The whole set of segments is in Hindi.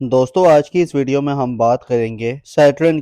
दोस्तों आज की इस वीडियो में हम बात करेंगे सैटर्न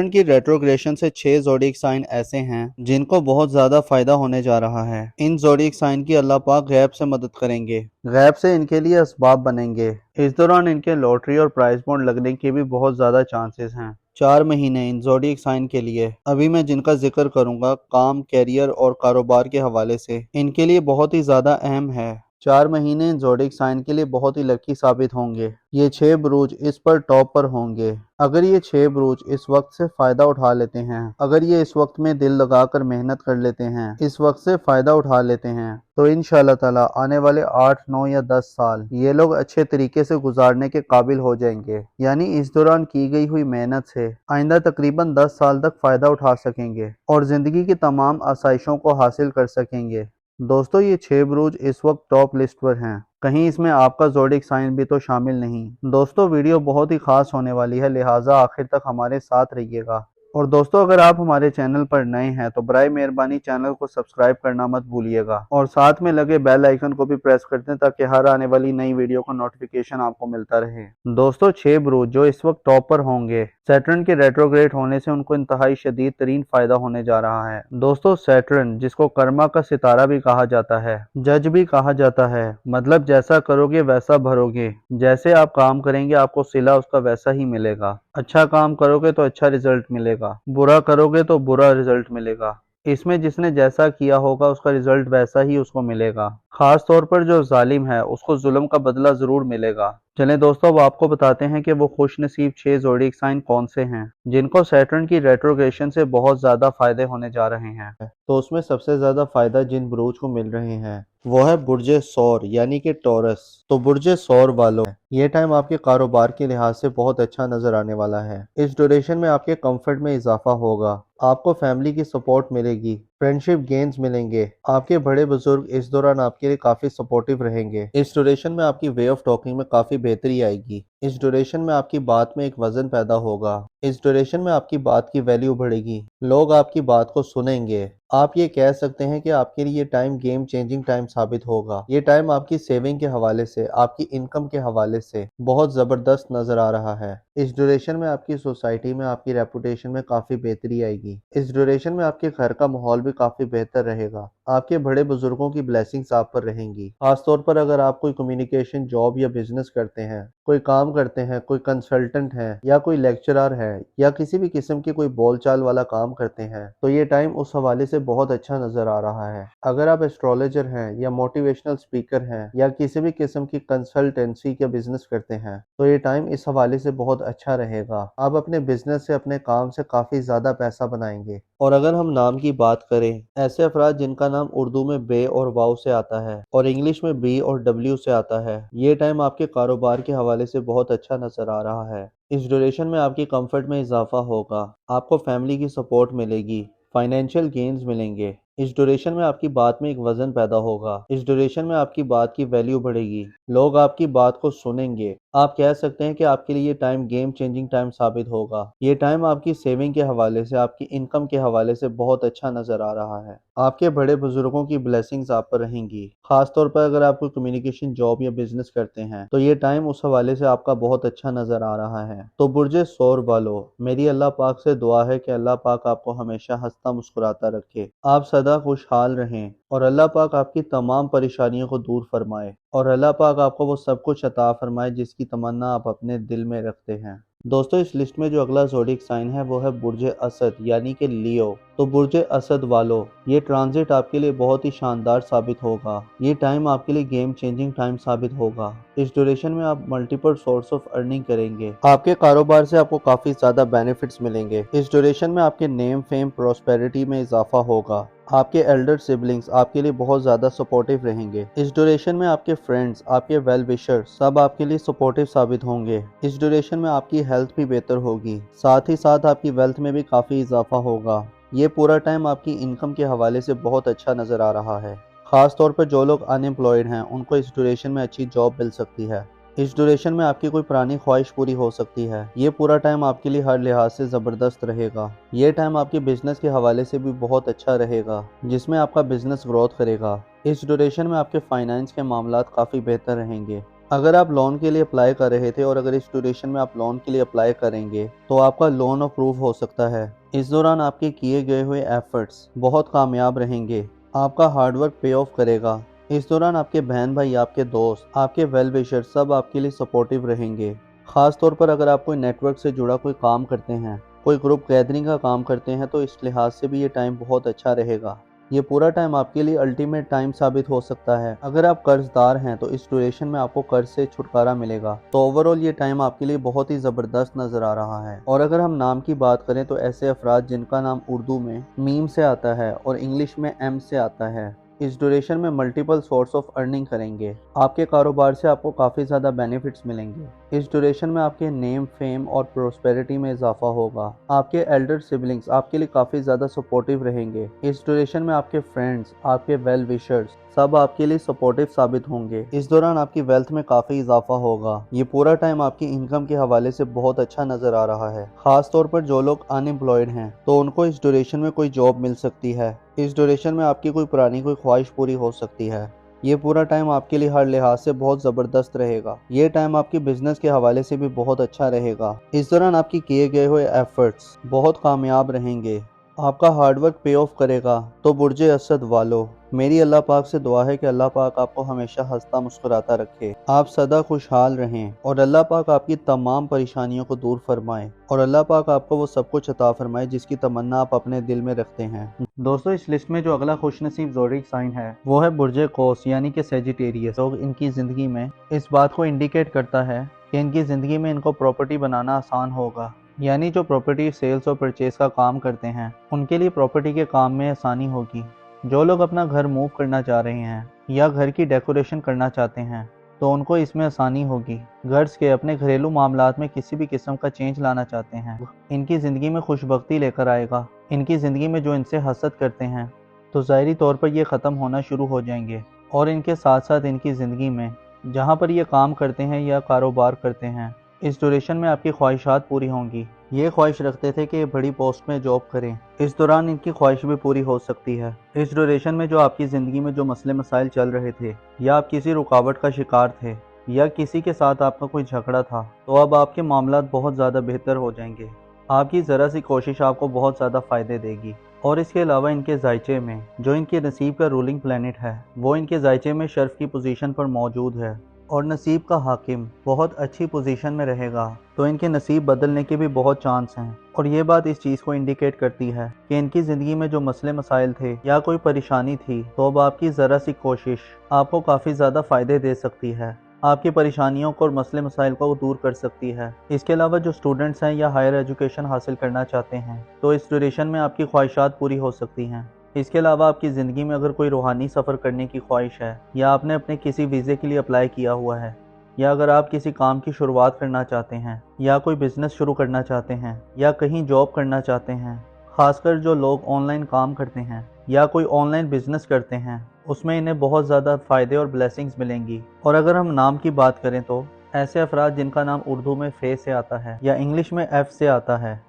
की रेट्रोग्रेशन से 6 ज़ोडिएक साइन ऐसे हैं जिनको बहुत ज्यादा फायदा होने जा रहा है। इन ज़ोडिएक साइन की अल्लाह पाक गैब से मदद करेंगे, गैब से इनके लिए असबाब बनेंगे। इस दौरान इनके लॉटरी और प्राइज बॉन्ड लगने के भी बहुत ज्यादा चांसेस हैं। 4 महीने इन ज़ोडिएक साइन के लिए अभी मैं जिनका जिक्र करूंगा काम, कैरियर और कारोबार के हवाले से इनके लिए बहुत ही ज्यादा अहम है। 4 महीने इन ज़ोडिएक साइन के लिए बहुत ही लकी साबित होंगे। ये 6 बुरूज इस पर टॉप पर होंगे। अगर ये 6 बुरूज इस वक्त से फायदा उठा लेते हैं, अगर ये इस वक्त में दिल लगाकर मेहनत कर लेते हैं, इस वक्त से फायदा उठा लेते हैं, तो इंशाल्लाह ताला आने वाले 8, 9 या 10 साल ये लोग अच्छे तरीके से गुजारने के काबिल हो जाएंगे। यानी इस दौरान की गई हुई मेहनत से आइंदा तकरीबन 10 साल तक फायदा उठा सकेंगे और जिंदगी की तमाम आसाइशों को हासिल कर सकेंगे। दोस्तों ये 6 बुरूज इस वक्त टॉप लिस्ट पर हैं, कहीं इसमें आपका ज़ोडिएक साइन भी तो शामिल नहीं। दोस्तों वीडियो बहुत ही खास होने वाली है, लिहाजा आखिर तक हमारे साथ रहिएगा। और दोस्तों अगर आप हमारे चैनल पर नए हैं तो बराए मेहरबानी चैनल को सब्सक्राइब करना मत भूलिएगा और साथ में लगे बेल आइकन को भी प्रेस कर दें ताकि हर आने वाली नई वीडियो का नोटिफिकेशन आपको मिलता रहे। दोस्तों 6 बुरूज जो इस वक्त टॉप पर होंगे, सैटर्न के रेट्रोग्रेड होने से उनको इंतहाई शदीद तरीन फायदा होने जा रहा है। दोस्तों सैटर्न जिसको कर्मा का सितारा भी कहा जाता है, जज भी कहा जाता है, मतलब जैसा करोगे वैसा भरोगे। जैसे आप काम करेंगे आपको सिला उसका वैसा ही मिलेगा। अच्छा काम करोगे तो अच्छा रिजल्ट मिलेगा, बुरा करोगे तो बुरा रिजल्ट मिलेगा। इसमें जिसने जैसा किया होगा उसका रिजल्ट वैसा ही उसको मिलेगा। खास तौर पर जो जालिम है उसको जुल्म का बदला जरूर मिलेगा। चलें दोस्तों अब आपको बताते हैं कि वो खुश नसीब 6 ज़ोडिएक साइन कौन से हैं जिनको सैटर्न की रेट्रोग्रेशन से बहुत ज्यादा फायदे होने जा रहे हैं। तो उसमें सबसे ज्यादा फायदा जिन बुरूज को मिल रहे हैं वो है बुर्जे सौर यानी कि टॉरस। तो बुर्जे सौर वालों ये टाइम आपके कारोबार के लिहाज से बहुत अच्छा नजर आने वाला है। इस ड्यूरेशन में आपके कंफर्ट में इजाफा होगा, आपको फैमिली की सपोर्ट मिलेगी, फ्रेंडशिप गेन्स मिलेंगे, आपके बड़े बुजुर्ग इस दौरान आपके लिए काफी सपोर्टिव रहेंगे। इस ड्यूरेशन में आपकी वे ऑफ टॉकिंग में काफी बेहतरी आएगी। इस ड्यूरेशन में आपकी बात में एक वजन पैदा होगा। इस ड्यूरेशन में आपकी बात की वैल्यू बढ़ेगी, लोग आपकी बात को सुनेंगे। आप ये कह सकते हैं कि आपके लिए ये टाइम गेम चेंजिंग टाइम साबित होगा। ये टाइम आपकी सेविंग के हवाले से, आपकी इनकम के हवाले से बहुत जबरदस्त नजर आ रहा है। इस ड्यूरेशन में आपकी सोसाइटी में आपकी रेपुटेशन में काफी बेहतरी आएगी। इस ड्यूरेशन में आपके घर का माहौल भी काफी बेहतर रहेगा। आपके बड़े बुजुर्गों की ब्लेसिंग्स आप पर रहेंगी। खासतौर पर अगर आप कोई कम्युनिकेशन जॉब या बिजनेस करते हैं, कोई काम करते हैं, कोई कंसल्टेंट है या कोई लेक्चरर है या किसी भी किस्म की कोई बोलचाल वाला काम करते हैं, तो ये टाइम उस हवाले से बहुत अच्छा नजर आ रहा है। अगर आप एस्ट्रोलॉजर हैं या मोटिवेशनल स्पीकर हैं या किसी भी किस्म की कंसल्टेंसी का बिजनेस करते हैं, तो ये टाइम इस हवाले से बहुत अच्छा रहेगा। आप अपने बिजनेस से, अपने काम से काफी ज्यादा पैसा बनाएंगे। और अगर हम नाम की बात करें, ऐसे अफराद जिनका नाम उर्दू में बे और वाव से आता है और इंग्लिश में बी और डब्ल्यू से आता है, ये टाइम आपके कारोबार के हवाले से बहुत अच्छा नजर आ रहा है। इस ड्यूरेशन में आपकी कंफर्ट में इजाफा होगा, आपको फैमिली की सपोर्ट मिलेगी, फाइनेंशियल गेन्स मिलेंगे। इस ड्यूरेशन में आपकी बात में एक वजन पैदा होगा। इस ड्यूरेशन में आपकी बात की वैल्यू बढ़ेगी, लोग आपकी बात को सुनेंगे। आप कह सकते हैं कि आपके लिए ये टाइम गेम चेंजिंग टाइम साबित होगा। ये टाइम आपकी सेविंग के हवाले से, आपकी इनकम के हवाले से बहुत अच्छा नजर आ रहा है। आपके बड़े बुजुर्गों की ब्लेसिंग्स आप पर रहेंगी। खासतौर पर अगर आप कोई कम्युनिकेशन जॉब या बिजनेस करते हैं तो ये टाइम उस हवाले से आपका बहुत अच्छा नजर आ रहा है। तो बुर्जे सौर वालों, मेरी अल्लाह पाक से दुआ है कि अल्लाह पाक आपको हमेशा हंसता मुस्कुराता रखे, आप सदा खुशहाल रहें और अल्लाह पाक आपकी तमाम परेशानियों को दूर फरमाए और अल्लाह पाक आपको वो सब कुछ अता फरमाए जिसकी तमन्ना आप अपने दिल में रखते हैं। दोस्तों इस लिस्ट में जो अगला ज़ोडिएक साइन है वो है बुर्जे असद यानी कि लियो। तो बुर्जे असद वालों, ये ट्रांजिट आपके लिए बहुत ही शानदार साबित होगा। ये टाइम आपके लिए गेम चेंजिंग टाइम साबित होगा। इस ड्यूरेशन में आप मल्टीपल सोर्स ऑफ अर्निंग करेंगे, आपके कारोबार से आपको काफी ज्यादा बेनिफिट्स मिलेंगे। इस ड्यूरेशन में आपके नेम, फेम, प्रोस्पेरिटी में इजाफा होगा। आपके एल्डर सिबलिंग्स आपके लिए बहुत ज्यादा सपोर्टिव रहेंगे। इस ड्यूरेशन में आपके फ्रेंड्स, आपके वेल विशर सब आपके लिए सपोर्टिव साबित होंगे। इस ड्यूरेशन में आपकी हेल्थ भी बेहतर होगी, साथ ही साथ आपकी वेल्थ में भी काफी इजाफा होगा। ये पूरा टाइम आपकी इनकम के हवाले से बहुत अच्छा नजर आ रहा है। खास तौर पर जो लोग अनएम्प्लॉयड हैं उनको इस ड्यूरेशन में अच्छी जॉब मिल सकती है। इस ड्यूरेशन में आपकी कोई पुरानी ख्वाहिश पूरी हो सकती है। ये पूरा टाइम आपके लिए हर लिहाज से ज़बरदस्त रहेगा। ये टाइम आपके बिजनेस के हवाले से भी बहुत अच्छा रहेगा जिसमें आपका बिजनेस ग्रोथ करेगा। इस ड्यूरेशन में आपके फाइनेंस के मामलात काफ़ी बेहतर रहेंगे। अगर आप लोन के लिए अप्लाई कर रहे थे और अगर इस ड्यूरेशन में आप लोन के लिए अप्लाई करेंगे तो आपका लोन अप्रूव हो सकता है। इस दौरान आपके किए गए हुए एफर्ट्स बहुत कामयाब रहेंगे। आपका हार्डवर्क पे ऑफ करेगा। इस दौरान आपके बहन भाई, आपके दोस्त, आपके वेल विशर सब आपके लिए सपोर्टिव रहेंगे। खास तौर पर अगर आप कोई नेटवर्क से जुड़ा कोई काम करते हैं, कोई ग्रुप गैदरिंग का काम करते हैं, तो इस लिहाज से भी ये टाइम बहुत अच्छा रहेगा। ये पूरा टाइम आपके लिए अल्टीमेट टाइम साबित हो सकता है। अगर आप कर्जदार हैं तो इस ड्यूरेशन में आपको कर्ज से छुटकारा मिलेगा। तो ओवरऑल ये टाइम आपके लिए बहुत ही ज़बरदस्त नज़र आ रहा है। और अगर हम नाम की बात करें तो ऐसे अफराद जिनका नाम उर्दू में मीम से आता है और इंग्लिश में एम से आता है, इस ड्यूरेशन में मल्टीपल सोर्स ऑफ अर्निंग करेंगे। आपके कारोबार से आपको काफ़ी ज़्यादा बेनिफिट्स मिलेंगे। इस ड्यूरेशन में आपके नेम, फेम और प्रोस्पेरिटी में इजाफा होगा। आपके एल्डर सिबलिंग्स आपके लिए काफ़ी ज़्यादा सपोर्टिव रहेंगे। इस ड्यूरेशन में आपके फ्रेंड्स, आपके वेल विशर्स सब आपके लिए सपोर्टिव साबित होंगे। इस दौरान आपकी वेल्थ में काफ़ी इजाफा होगा। ये पूरा टाइम आपकी इनकम के हवाले से बहुत अच्छा नज़र आ रहा है। खास तौर पर जो लोग अनएम्प्लॉयड हैं तो उनको इस ड्यूरेशन में कोई जॉब मिल सकती है। इस ड्यूरेशन में आपकी कोई पुरानी कोई ख्वाहिश पूरी हो सकती है। ये पूरा टाइम आपके लिए हर लिहाज से बहुत ज़बरदस्त रहेगा। ये टाइम आपकी बिजनेस के हवाले से भी बहुत अच्छा रहेगा। इस दौरान आपकी किए गए हुए एफर्ट्स बहुत कामयाब रहेंगे। आपका हार्डवर्क पे ऑफ करेगा। तो बुर्जे असद वालों, मेरी अल्लाह पाक से दुआ है कि अल्लाह पाक आपको हमेशा हंसता मुस्कुराता रखे, आप सदा खुशहाल रहें और अल्लाह पाक आपकी तमाम परेशानियों को दूर फरमाए और अल्लाह पाक आपको वो सब कुछ अता फरमाए जिसकी तमन्ना आप अपने दिल में रखते हैं। दोस्तों, इस लिस्ट में जो अगला खुशनसीब ज़ोडिक साइन है वो है बुर्जे कौस यानी कि सेजिटेरियस। लोग इनकी ज़िंदगी में इस बात को इंडिकेट करता है कि इनकी ज़िंदगी में इनको प्रॉपर्टी बनाना आसान होगा। यानी जो प्रॉपर्टी सेल्स और परचेज का काम करते हैं उनके लिए प्रॉपर्टी के काम में आसानी होगी। जो लोग अपना घर मूव करना चाह रहे हैं या घर की डेकोरेशन करना चाहते हैं तो उनको इसमें आसानी होगी। गर्ल्स के अपने घरेलू मामलात में किसी भी किस्म का चेंज लाना चाहते हैं, इनकी ज़िंदगी में खुशबख्ती लेकर आएगा। इनकी ज़िंदगी में जो इनसे हसद करते हैं तो ज़ाहिरी तौर पर ये ख़त्म होना शुरू हो जाएंगे। और इनके साथ साथ इनकी ज़िंदगी में जहाँ पर ये काम करते हैं या कारोबार करते हैं, इस ड्यूरेशन में आपकी ख्वाहिशात पूरी होंगी। ये ख्वाहिश रखते थे कि ये बड़ी पोस्ट में जॉब करें, इस दौरान इनकी ख्वाहिश भी पूरी हो सकती है। इस ड्यूरेशन में जो आपकी ज़िंदगी में जो मसले मसाइल चल रहे थे या आप किसी रुकावट का शिकार थे या किसी के साथ आपका कोई झगड़ा था, तो अब आपके मामलात बहुत ज़्यादा बेहतर हो जाएंगे। आपकी ज़रा सी कोशिश आपको बहुत ज़्यादा फ़ायदे देगी। और इसके अलावा इनके जायचे में जो इनके नसीब का रूलिंग प्लैनेट है वो इनके जायचे में शर्फ की पोजीशन पर मौजूद है और नसीब का हाकिम बहुत अच्छी पोजीशन में रहेगा, तो इनके नसीब बदलने के भी बहुत चांस हैं। और ये बात इस चीज़ को इंडिकेट करती है कि इनकी ज़िंदगी में जो मसले मसाइल थे या कोई परेशानी थी तो अब आपकी ज़रा सी कोशिश आपको काफ़ी ज़्यादा फ़ायदे दे सकती है, आपकी परेशानियों को और मसले मसाइल को दूर कर सकती है। इसके अलावा जो स्टूडेंट्स हैं या हायर एजुकेशन हासिल करना चाहते हैं तो इस ड्यूरेशन में आपकी ख्वाहिशात पूरी हो सकती हैं। इसके अलावा आपकी ज़िंदगी में अगर कोई रूहानी सफ़र करने की ख्वाहिश है या आपने अपने किसी वीज़े के लिए अप्लाई किया हुआ है या अगर आप किसी काम की शुरुआत करना चाहते हैं या कोई बिज़नेस शुरू करना चाहते हैं या कहीं जॉब करना चाहते हैं, ख़ासकर जो लोग ऑनलाइन काम करते हैं या कोई ऑनलाइन बिज़नेस करते हैं, उसमें इन्हें बहुत ज़्यादा फ़ायदे और ब्लेसिंग्स मिलेंगी। और अगर हम नाम की बात करें तो ऐसे अफराद जिनका नाम उर्दू में फे से आता है या इंग्लिश में एफ से आता है,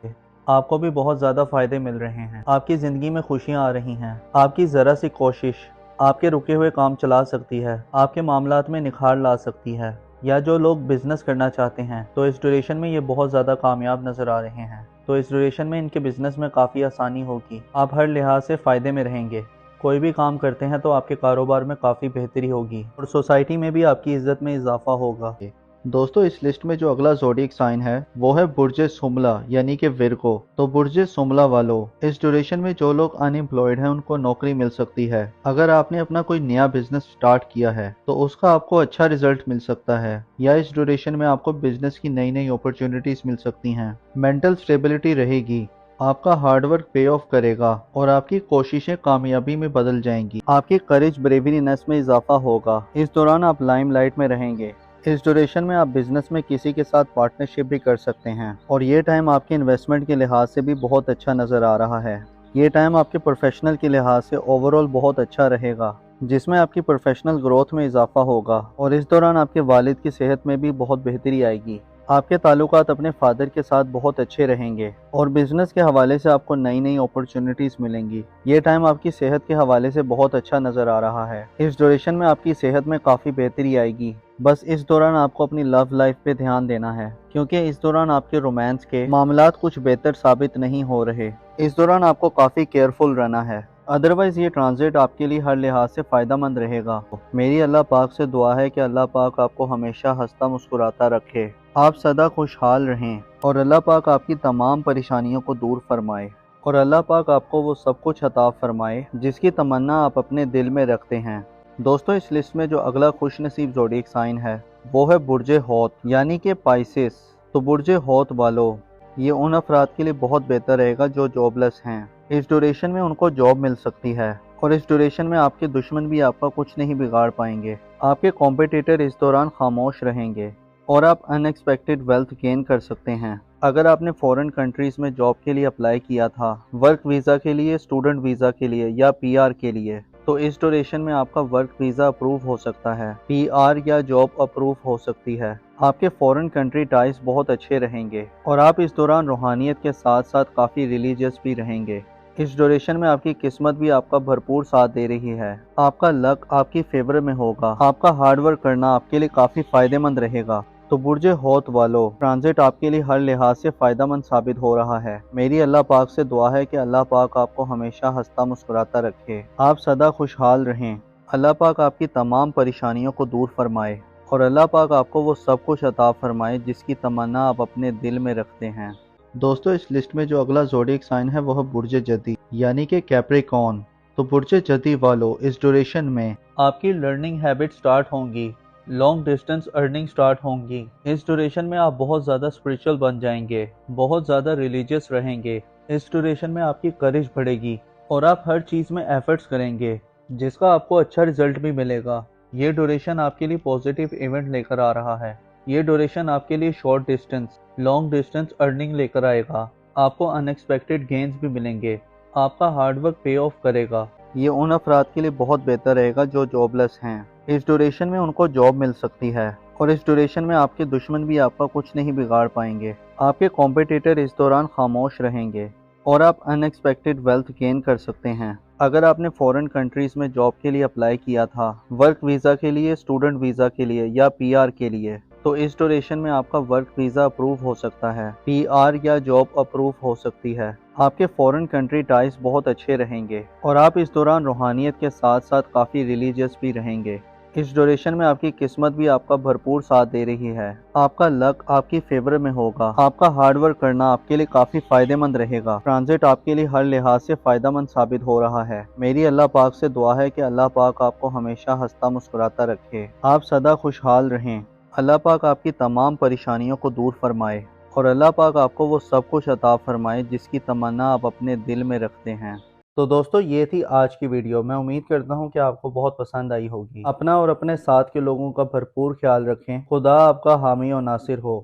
आपको भी बहुत ज़्यादा फ़ायदे मिल रहे हैं। आपकी ज़िंदगी में खुशियाँ आ रही हैं। आपकी ज़रा सी कोशिश आपके रुके हुए काम चला सकती है, आपके मामलात में निखार ला सकती है। या जो लोग बिज़नेस करना चाहते हैं तो इस ड्यूरेशन में ये बहुत ज़्यादा कामयाब नज़र आ रहे हैं, तो इस ड्यूरेशन में इनके बिज़नेस में काफ़ी आसानी होगी। आप हर लिहाज से फ़ायदे में रहेंगे। कोई भी काम करते हैं तो आपके कारोबार में काफ़ी बेहतरी होगी और सोसाइटी में भी आपकी इज़्ज़त में इजाफा होगा। दोस्तों, इस लिस्ट में जो अगला ज़ोडिक साइन है वो है बुर्जे सुमला यानी कि विर्गो। तो बुर्जे सुमला वालों, इस ड्यूरेशन में जो लोग अनएम्प्लॉयड हैं उनको नौकरी मिल सकती है। अगर आपने अपना कोई नया बिजनेस स्टार्ट किया है तो उसका आपको अच्छा रिजल्ट मिल सकता है, या इस ड्यूरेशन में आपको बिजनेस की नई नई अपॉर्चुनिटीज मिल सकती हैं। मेंटल स्टेबिलिटी रहेगी। आपका हार्डवर्क पे ऑफ करेगा और आपकी कोशिशें कामयाबी में बदल जाएंगी। आपकी करेज ब्रेवरीनेस में इजाफा होगा। इस दौरान आप लाइमलाइट में रहेंगे। इस ड्यूरेशन में आप बिजनेस में किसी के साथ पार्टनरशिप भी कर सकते हैं और ये टाइम आपके इन्वेस्टमेंट के लिहाज से भी बहुत अच्छा नज़र आ रहा है। ये टाइम आपके प्रोफेशनल के लिहाज से ओवरऑल बहुत अच्छा रहेगा, जिसमें आपकी प्रोफेशनल ग्रोथ में इजाफा होगा और इस दौरान आपके वालिद की सेहत में भी बहुत बेहतरी आएगी। आपके ताल्लुकात अपने फादर के साथ बहुत अच्छे रहेंगे और बिजनेस के हवाले से आपको नई नई अपॉर्चुनिटीज मिलेंगी। ये टाइम आपकी सेहत के हवाले से बहुत अच्छा नजर आ रहा है। इस ड्यूरेशन में आपकी सेहत में काफी बेहतरी आएगी। बस इस दौरान आपको अपनी लव लाइफ पे ध्यान देना है, क्योंकि इस दौरान आपके रोमांस के मामलात कुछ बेहतर साबित नहीं हो रहे। इस दौरान आपको काफी केयरफुल रहना है, अदरवाइज ये ट्रांजिट आपके लिए हर लिहाज से फायदेमंद रहेगा। मेरी अल्लाह पाक से दुआ है कि अल्लाह पाक आपको हमेशा हंसता मुस्कुराता रखे, आप सदा खुशहाल रहें और अल्लाह पाक आपकी तमाम परेशानियों को दूर फरमाए और अल्लाह पाक आपको वो सब कुछ अता फरमाए जिसकी तमन्ना आप अपने दिल में रखते हैं। दोस्तों, इस लिस्ट में जो अगला खुश नसीब ज़ोडिएक साइन है वो है बुर्जे हौत यानी कि पाइसेस। तो बुर्जे हौत वालों, ये उन अफराद के लिए बहुत बेहतर रहेगा जो जॉबलेस हैं। इस ड्यूरेशन में उनको जॉब मिल सकती है और इस ड्यूरेशन में आपके दुश्मन भी आपका कुछ नहीं बिगाड़ पाएंगे। आपके कॉम्पिटिटर इस दौरान खामोश रहेंगे और आप अनएक्सपेक्टेड वेल्थ गेन कर सकते हैं। अगर आपने फॉरेन कंट्रीज में जॉब के लिए अप्लाई किया था, वर्क वीज़ा के लिए, स्टूडेंट वीज़ा के लिए या पीआर के लिए, तो इस ड्यूरेशन में आपका वर्क वीज़ा अप्रूव हो सकता है, पीआर या जॉब अप्रूव हो सकती है। आपके फॉरेन कंट्री टाइज बहुत अच्छे रहेंगे और आप इस दौरान रूहानियत के साथ साथ काफ़ी रिलीजियस भी रहेंगे। इस ड्यूरेशन में आपकी किस्मत भी आपका भरपूर साथ दे रही है। आपका लक आपकी फेवर में होगा। आपका हार्डवर्क करना आपके लिए काफ़ी फायदेमंद रहेगा। तो बुर्जे हौत वालों, ट्रांजिट आपके लिए हर लिहाज से फायदेमंद साबित हो रहा है। मेरी अल्लाह पाक से दुआ है कि अल्लाह पाक आपको हमेशा हंसता मुस्कुराता रखे, आप सदा खुशहाल रहें, अल्लाह पाक आपकी तमाम परेशानियों को दूर फरमाए और अल्लाह पाक आपको वो सब कुछ अता फरमाए जिसकी तमन्ना आप अपने दिल में रखते हैं। दोस्तों, इस लिस्ट में जो अगला ज़ोडिएक साइन है वो है बुर्जे जदी यानी कि कैप्रिकॉर्न। तो बुर्जे जदी वालों, इस ड्यूरेशन में आपकी लर्निंग हैबिट स्टार्ट होंगी, लॉन्ग डिस्टेंस अर्निंग स्टार्ट होंगी। इस ड्यूरेशन में आप बहुत ज़्यादा स्पिरिचुअल बन जाएंगे, बहुत ज़्यादा रिलीजियस रहेंगे। इस ड्यूरेशन में आपकी करेज बढ़ेगी और आप हर चीज़ में एफर्ट्स करेंगे जिसका आपको अच्छा रिजल्ट भी मिलेगा। ये ड्यूरेशन आपके लिए पॉजिटिव इवेंट लेकर आ रहा है। ये ड्यूरेशन आपके लिए short distance, long distance earning लेकर आएगा। आपको अनएक्सपेक्टेड गेन्स भी मिलेंगे। आपका हार्डवर्क पे ऑफ करेगा। ये उन अफराद के लिए बहुत बेहतर रहेगा जो जॉबलेस हैं। इस ड्यूरेशन में उनको जॉब मिल सकती है और इस ड्यूरेशन में आपके दुश्मन भी आपका कुछ नहीं बिगाड़ पाएंगे। आपके कॉम्पिटिटर इस दौरान खामोश रहेंगे और आप अनएक्सपेक्टेड वेल्थ गेन कर सकते हैं। अगर आपने फॉरेन कंट्रीज में जॉब के लिए अप्लाई किया था, वर्क वीज़ा के लिए, स्टूडेंट वीज़ा के लिए या पीआर के लिए, तो इस ड्यूरेशन में आपका वर्क वीज़ा अप्रूव हो सकता है, पीआर या जॉब अप्रूव हो सकती है। आपके फॉरेन कंट्री टाइज बहुत अच्छे रहेंगे और आप इस दौरान रूहानियत के साथ साथ काफ़ी रिलीजियस भी रहेंगे। इस ड्यूरेशन में आपकी किस्मत भी आपका भरपूर साथ दे रही है। आपका लक आपकी फेवर में होगा। आपका हार्डवर्क करना आपके लिए काफ़ी फायदेमंद रहेगा। ट्रांजिट आपके लिए हर लिहाज से फायदेमंद साबित हो रहा है। मेरी अल्लाह पाक से दुआ है कि अल्लाह पाक आपको हमेशा हंसता मुस्कुराता रखे, आप सदा खुशहाल रहें, अल्लाह पाक आपकी तमाम परेशानियों को दूर फरमाए और अल्लाह पाक आपको वो सब कुछ अता फरमाए जिसकी तमन्ना आप अपने दिल में रखते हैं। तो दोस्तों, ये थी आज की वीडियो। मैं उम्मीद करता हूँ कि आपको बहुत पसंद आई होगी। अपना और अपने साथ के लोगों का भरपूर ख्याल रखें। खुदा आपका हामी और नासिर हो।